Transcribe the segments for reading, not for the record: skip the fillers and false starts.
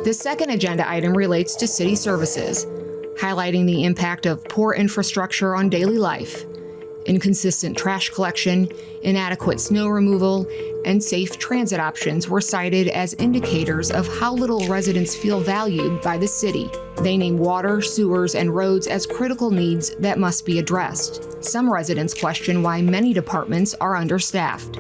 The second agenda item relates to city services, highlighting the impact of poor infrastructure on daily life. Inconsistent trash collection, inadequate snow removal, and safe transit options were cited as indicators of how little residents feel valued by the city. They name water, sewers, and roads as critical needs that must be addressed. Some residents question why many departments are understaffed.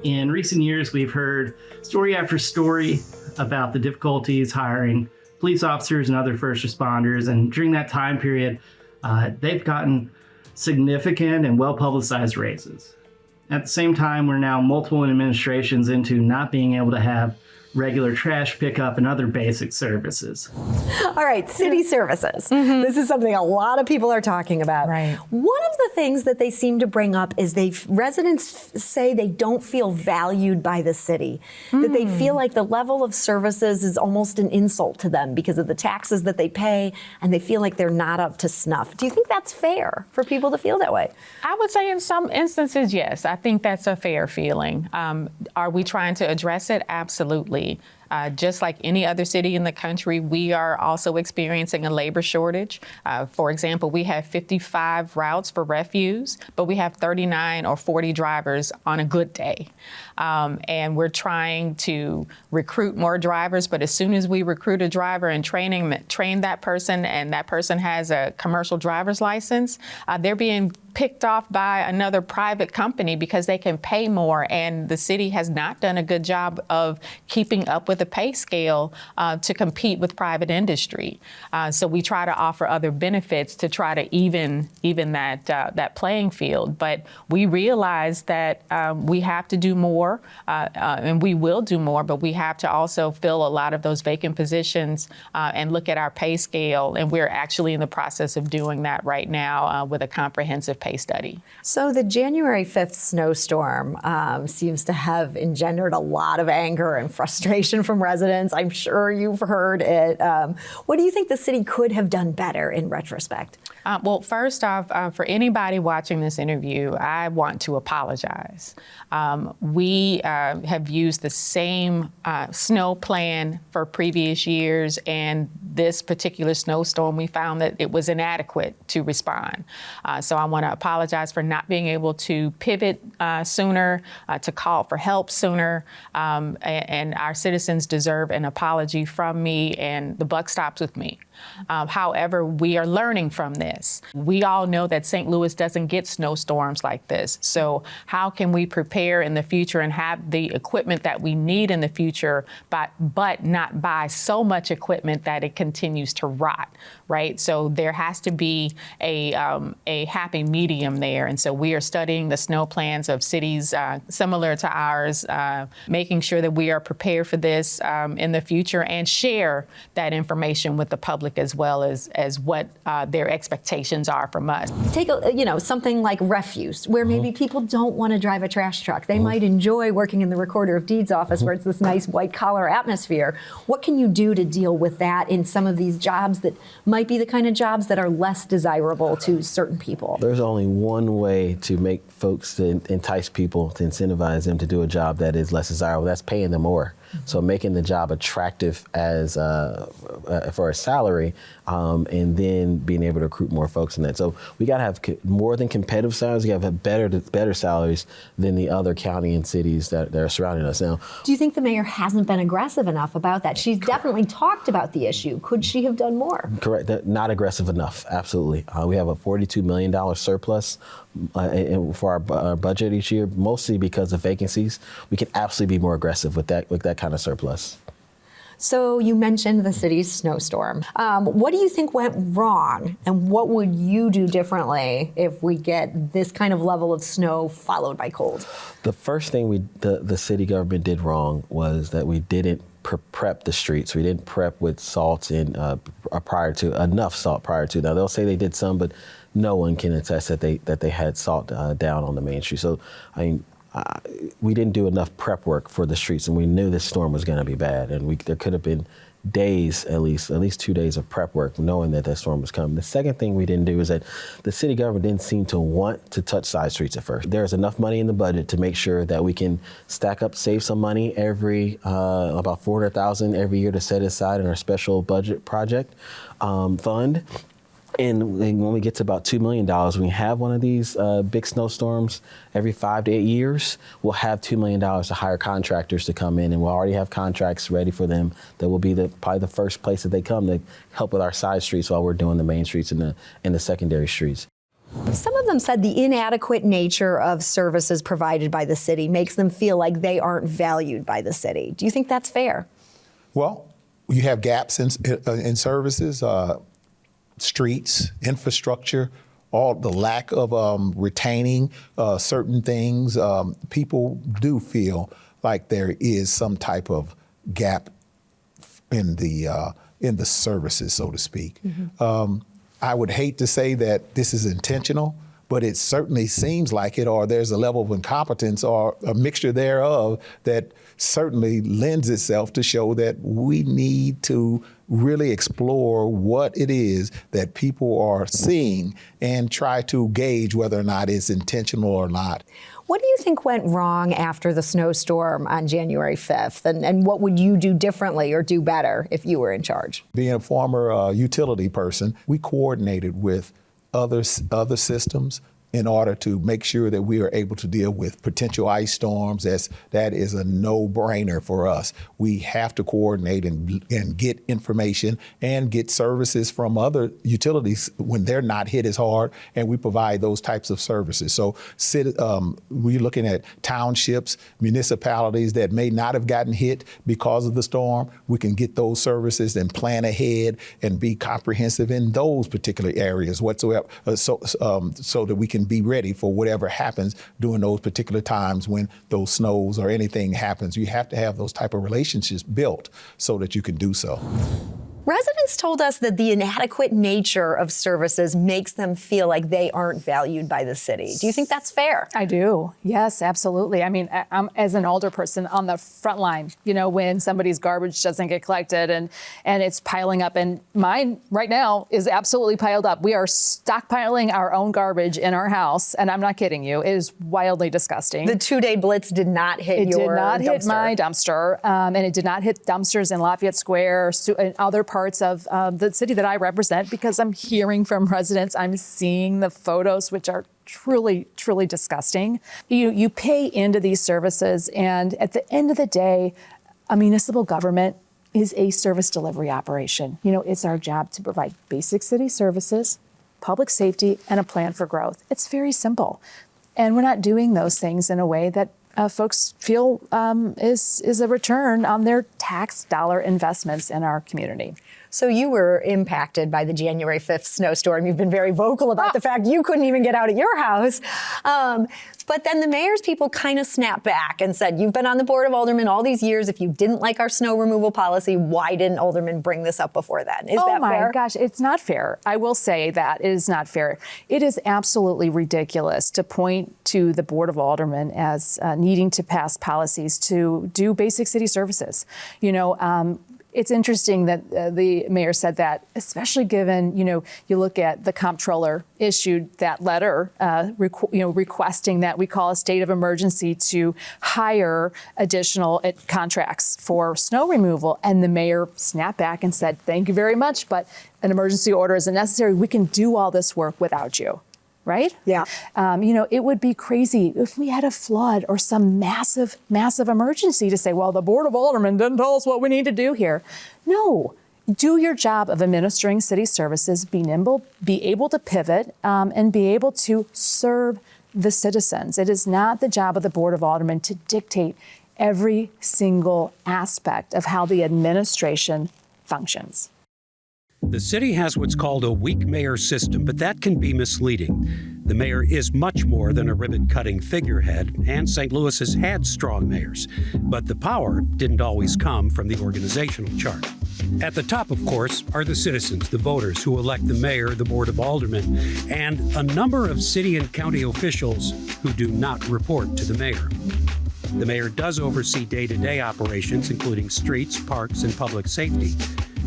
In recent years, we've heard story after story about the difficulties hiring police officers and other first responders. And during that time period, they've gotten significant and well-publicized raises. At the same time, we're now multiple administrations into not being able to have regular trash pickup and other basic services. All right, city services. This is something a lot of people are talking about. Right. One of the things that they seem to bring up is residents say they don't feel valued by the city, that they feel like the level of services is almost an insult to them because of the taxes that they pay, and they feel like they're not up to snuff. Do you think that's fair for people to feel that way? I would say in some instances, yes. I think that's a fair feeling. Are we trying to address it? Absolutely. Just like any other city in the country, we are also experiencing a labor shortage. For example, we have 55 routes for refuse, but we have 39 or 40 drivers on a good day. And we're trying to recruit more drivers, but as soon as we recruit a driver and train that person, and that person has a commercial driver's license, they're being picked off by another private company because they can pay more, and the city has not done a good job of keeping up with the pay scale to compete with private industry. So we try to offer other benefits to try to even that playing field. But we realize that we have to do more, and we will do more, but we have to also fill a lot of those vacant positions and look at our pay scale. And we're actually in the process of doing that right now with a comprehensive pay study. So the January 5th snowstorm seems to have engendered a lot of anger and frustration from residents. I'm sure you've heard it. What do you think the city could have done better in retrospect? Well, first off, for anybody watching this interview, I want to apologize. We have used the same snow plan for previous years, and this particular snowstorm, we found that it was inadequate to respond. So I want to apologize for not being able to pivot sooner, to call for help sooner, and our citizens deserve an apology from me, and the buck stops with me. However, we are learning from this. We all know that St. Louis doesn't get snowstorms like this. So how can we prepare in the future and have the equipment that we need in the future, but not buy so much equipment that it continues to rot, right? So there has to be a happy medium there. And so we are studying the snow plans of cities similar to ours, making sure that we are prepared for this in the future and share that information with the public as well as what their expectations are from us. Take something like refuse, where maybe people don't want to drive a trash truck. They might enjoy working in the Recorder of Deeds office where it's this nice white collar atmosphere. What can you do to deal with that in some of these jobs that might be the kind of jobs that are less desirable to certain people? There's only one way to make folks, to entice people, to incentivize them to do a job that is less desirable. That's paying them more. So making the job attractive as for a salary, and then being able to recruit more folks in that. So we got to have more than competitive salaries. We got to have better salaries than the other county and cities that are surrounding us now. Do you think the mayor hasn't been aggressive enough about that? She's definitely talked about the issue. Could she have done more? Correct. Not aggressive enough. Absolutely. We have a $42 million surplus for our budget each year, mostly because of vacancies. We can absolutely be more aggressive with that kind of surplus. So you mentioned the city's snowstorm. What do you think went wrong, and what would you do differently if we get this kind of level of snow followed by cold? The first thing the city government did wrong was that we didn't prep the streets. We didn't prep with salt and enough salt prior to. Now they'll say they did some, but no one can attest that they had salt down on the main street. So we didn't do enough prep work for the streets, and we knew this storm was going to be bad, and there could have been days, at least 2 days of prep work, knowing that storm was coming. The second thing we didn't do is that the city government didn't seem to want to touch side streets at first. There's enough money in the budget to make sure that we can stack up, save some money every, about $400,000 every year to set aside in our special budget project fund. And when we get to about $2 million, when we have one of these big snowstorms every 5 to 8 years, we'll have $2 million to hire contractors to come in, and we'll already have contracts ready for them. That will be probably the first place that they come to help with our side streets while we're doing the main streets and the secondary streets. Some of them said the inadequate nature of services provided by the city makes them feel like they aren't valued by the city. Do you think that's fair? Well, you have gaps in services. Streets, infrastructure, all the lack of retaining certain things. People do feel like there is some type of gap in the services, so to speak. Mm-hmm. I would hate to say that this is intentional, but it certainly seems like it, or there's a level of incompetence or a mixture thereof that certainly lends itself to show that we need to really explore what it is that people are seeing and try to gauge whether or not it's intentional or not. What do you think went wrong after the snowstorm on January 5th? And what would you do differently or do better if you were in charge? Being a former utility person, we coordinated with other systems in order to make sure that we are able to deal with potential ice storms. That is a no-brainer for us. We have to coordinate and get information and get services from other utilities when they're not hit as hard, and we provide those types of services. So we're looking at townships, municipalities that may not have gotten hit because of the storm. We can get those services and plan ahead and be comprehensive in those particular areas whatsoever, so that we can be ready for whatever happens during those particular times when those snows or anything happens. You have to have those type of relationships built so that you can do so. Residents told us that the inadequate nature of services makes them feel like they aren't valued by the city. Do you think that's fair? I do. Yes, absolutely. I mean, I'm as an older person on the front line, when somebody's garbage doesn't get collected and it's piling up, and mine right now is absolutely piled up. We are stockpiling our own garbage in our house, and I'm not kidding you. It is wildly disgusting. The 2-day blitz did not hit your dumpster. It did not hit my dumpster, and it did not hit dumpsters in Lafayette Square and other parts of the city that I represent, because I'm hearing from residents. I'm seeing the photos, which are truly, truly disgusting. You pay into these services, and at the end of the day, a municipal government is a service delivery operation. It's our job to provide basic city services, public safety, and a plan for growth. It's very simple. And we're not doing those things in a way that folks feel is a return on their tax dollar investments in our community. So you were impacted by the January 5th snowstorm. You've been very vocal about the fact you couldn't even get out of your house. But then the mayor's people kind of snapped back and said, you've been on the Board of Aldermen all these years. If you didn't like our snow removal policy, why didn't aldermen bring this up before then? Is that fair? Oh my gosh, it's not fair. I will say that it is not fair. It is absolutely ridiculous to point to the Board of Aldermen as needing to pass policies to do basic city services. It's interesting that the mayor said that, especially given, you look at the comptroller issued that letter, requesting that we call a state of emergency to hire additional contracts for snow removal. And the mayor snapped back and said, thank you very much, but an emergency order isn't necessary. We can do all this work without you. Right? Yeah. It would be crazy if we had a flood or some massive, massive emergency to say, well, the Board of Aldermen didn't tell us what we need to do here. No. Do your job of administering city services, be nimble, be able to pivot, and be able to serve the citizens. It is not the job of the Board of Aldermen to dictate every single aspect of how the administration functions. The city has what's called a weak mayor system, but that can be misleading. The mayor is much more than a ribbon-cutting figurehead, and St. Louis has had strong mayors. But the power didn't always come from the organizational chart. At the top, of course, are the citizens, the voters who elect the mayor, the Board of Aldermen, and a number of city and county officials who do not report to the mayor. The mayor does oversee day-to-day operations, including streets, parks, and public safety.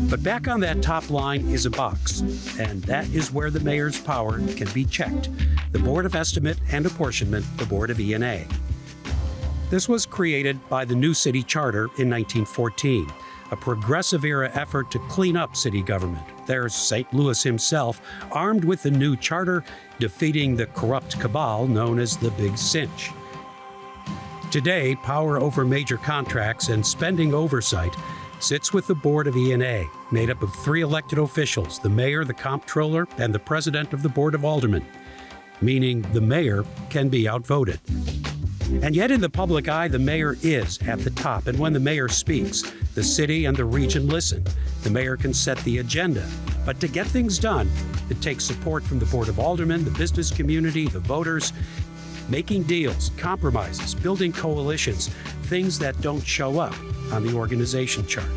But back on that top line is a box, and that is where the mayor's power can be checked. The Board of Estimate and Apportionment, the Board of E&A. This was created by the new city charter in 1914, a progressive-era effort to clean up city government. There's St. Louis himself, armed with the new charter, defeating the corrupt cabal known as the Big Cinch. Today, power over major contracts and spending oversight sits with the Board of E&A, made up of 3 elected officials, the mayor, the comptroller, and the president of the Board of Aldermen, meaning the mayor can be outvoted. And yet in the public eye, the mayor is at the top. And when the mayor speaks, the city and the region listen. The mayor can set the agenda. But to get things done, it takes support from the Board of Aldermen, the business community, the voters, making deals, compromises, building coalitions, things that don't show up on the organization chart.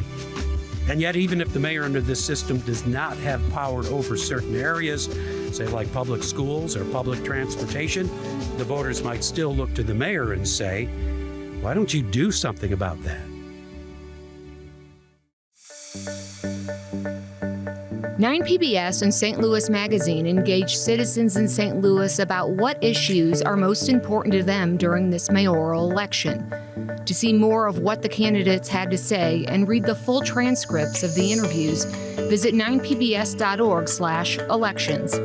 And yet, even if the mayor under this system does not have power over certain areas, say like public schools or public transportation, the voters might still look to the mayor and say, why don't you do something about that? Nine PBS and St. Louis Magazine engaged citizens in St. Louis about what issues are most important to them during this mayoral election. To see more of what the candidates had to say and read the full transcripts of the interviews, visit 9pbs.org/elections.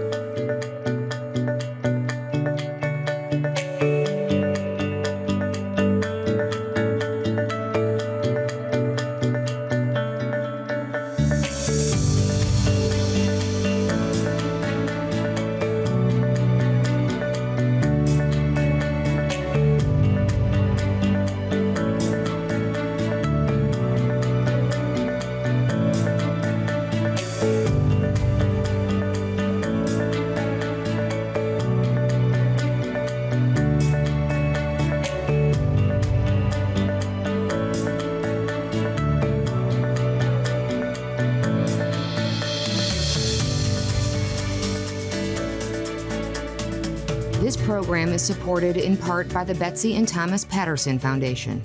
This program is supported in part by the Betsy and Thomas Patterson Foundation.